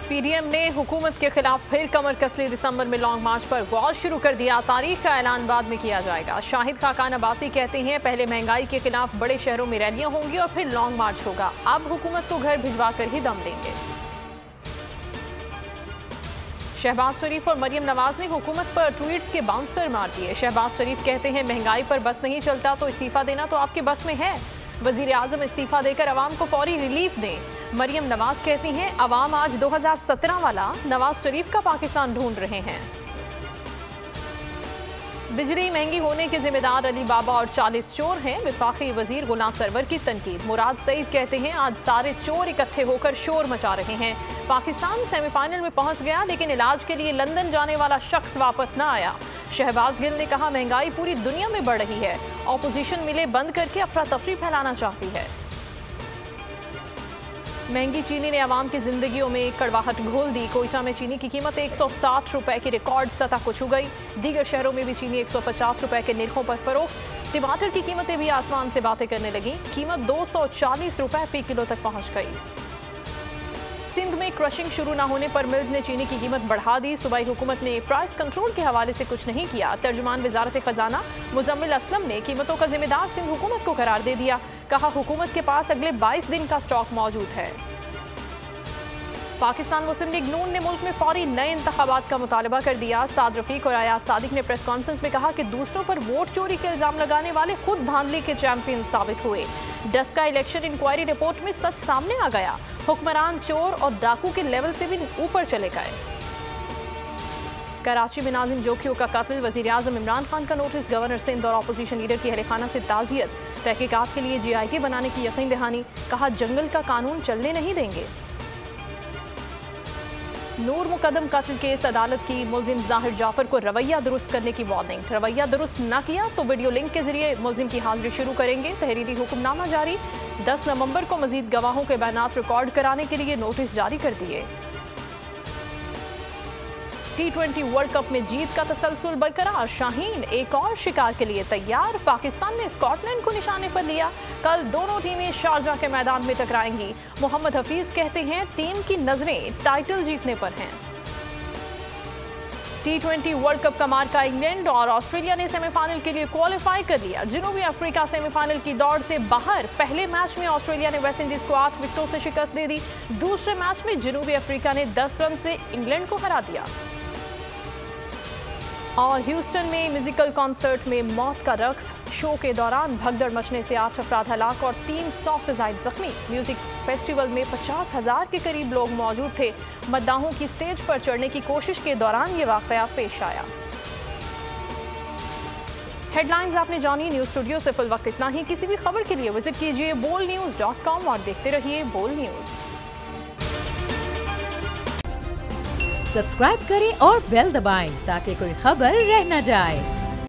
PDM ने हुकूमत के खिलाफ फिर कमर कस ली। दिसंबर में लॉन्ग मार्च पर गौर शुरू कर दिया। तारीख का ऐलान बाद में किया जाएगा। शाहिद खाकान अब्बासी कहते हैं पहले महंगाई के खिलाफ बड़े शहरों में रैलियां होंगी और फिर लॉन्ग मार्च होगा। अब हुकूमत को घर भिजवा कर ही दम लेंगे। शहबाज शरीफ और मरियम नवाज ने हुकूमत पर ट्वीट्स के बाउंसर मार दिए। शहबाज शरीफ कहते हैं महंगाई पर बस नहीं चलता तो इस्तीफा देना तो आपके बस में है। वजीर आजम इस्तीफा देकर अवाम को फौरी रिलीफ दें। मरियम नवाज कहती हैं अवाम आज 2017 वाला नवाज शरीफ का पाकिस्तान ढूंढ रहे हैं। बिजली महंगी होने के जिम्मेदार अली बाबा और 40 चोर हैं। विफाकी वजीर गुलाम सरवर की तनकीद। मुराद सईद कहते हैं आज सारे चोर इकट्ठे होकर शोर मचा रहे हैं। पाकिस्तान सेमीफाइनल में पहुंच गया लेकिन इलाज के लिए लंदन जाने वाला शख्स वापस न आया। शहबाज गिल ने कहा महंगाई पूरी दुनिया में बढ़ रही है। ऑपोजिशन मिले बंद करके अफरा तफरी फैलाना चाहती है। महंगी चीनी ने आवाम की जिंदगियों में कड़वाहट घोल दी। कोयटा में चीनी की कीमत 160 रुपए की रिकॉर्ड सतह को छू गई। दीगर शहरों में भी चीनी 150 रुपए के निर्खों पर फरोख्त। टमाटर की कीमतें भी आसमान से बातें करने लगी। कीमत 240 रुपए फी किलो तक पहुंच गई। सिंध में क्रशिंग शुरू न होने पर मिल्स ने चीनी की कीमत बढ़ा दी। सूबाई हुकूमत ने प्राइस कंट्रोल के हवाले से कुछ नहीं किया। तर्जुमान वजारत खजाना मुजम्मिल असलम ने कीमतों का जिम्मेदार सिंध हुकूमत को करार दे दिया। कहा हुकूमत के पास अगले 22 दिन का स्टॉक मौजूद है। पाकिस्तान मुस्लिम लीग नून ने मुल्क में फौरी नए इंतखाबात का मुतालबा कर दिया। साद रफीक और अयाज सादिक ने प्रेस कॉन्फ्रेंस में कहा कि दूसरों पर वोट चोरी के इल्जाम लगाने वाले खुद धांधली के चैंपियन साबित हुए। डस्का इलेक्शन इंक्वायरी रिपोर्ट में सच सामने आ गया। हुक्मरान चोर और डाकू के लेवल से भी ऊपर चले गए। कराची में नाजिम जोखियों का कत्ल। वजीर आजम इमरान खान का नोटिस। गवर्नर सिंध और अपोजिशन लीडर की अहलखाना से ताज़ियत। तहकीकात के लिए GIT बनाने की यकीन दहानी। कहा जंगल का कानून चलने नहीं देंगे। नूर मुकदम कत्ल केस अदालत की मुल्जिम जाहिर जाफर को रवैया दुरुस्त करने की वार्निंग। रवैया दुरुस्त न किया तो वीडियो लिंक के जरिए मुल्जिम की हाजिरी शुरू करेंगे। तहरीरी हुक्मनामा जारी। 10 नवंबर को मजीद गवाहों के बयानात रिकॉर्ड कराने के लिए नोटिस जारी कर दिए। T20 वर्ल्ड कप में जीत का तसलसल बरकरार। शाहीन एक और शिकार के लिए तैयार। पाकिस्तान ने स्कॉटलैंड को निशाने पर लिया। कल दोनों टीमें शारजा के मैदान में टकराएंगी। मोहम्मद हफीज कहते हैं टीम की नजरें टाइटल जीतने पर हैं। T20 वर्ल्ड कप का मार्का इंग्लैंड और ऑस्ट्रेलिया ने सेमीफाइनल के लिए क्वालिफाई कर लिया। जनूबी अफ्रीका सेमीफाइनल की दौड़ से बाहर। पहले मैच में ऑस्ट्रेलिया ने वेस्ट इंडीज को 8 विकेटों से शिकस्त दे दी। दूसरे मैच में जनूबी अफ्रीका ने 10 रन से इंग्लैंड को हरा दिया। और ह्यूस्टन में म्यूजिकल कॉन्सर्ट में मौत का रक्स। शो के दौरान भगदड़ मचने से 8 अफराद हलाक और 300 से ज्यादा जख्मी। म्यूजिक फेस्टिवल में 50,000 के करीब लोग मौजूद थे। मद्दाहों की स्टेज पर चढ़ने की कोशिश के दौरान ये वाकया पेश आया। हेडलाइंस आपने जानी। न्यूज स्टूडियो से फिल वक्त इतना ही। किसी भी खबर के लिए विजिट कीजिए bolnews.com और देखते रहिए बोल न्यूज। सब्सक्राइब करें और बेल दबाएं ताकि कोई खबर रह न जाए।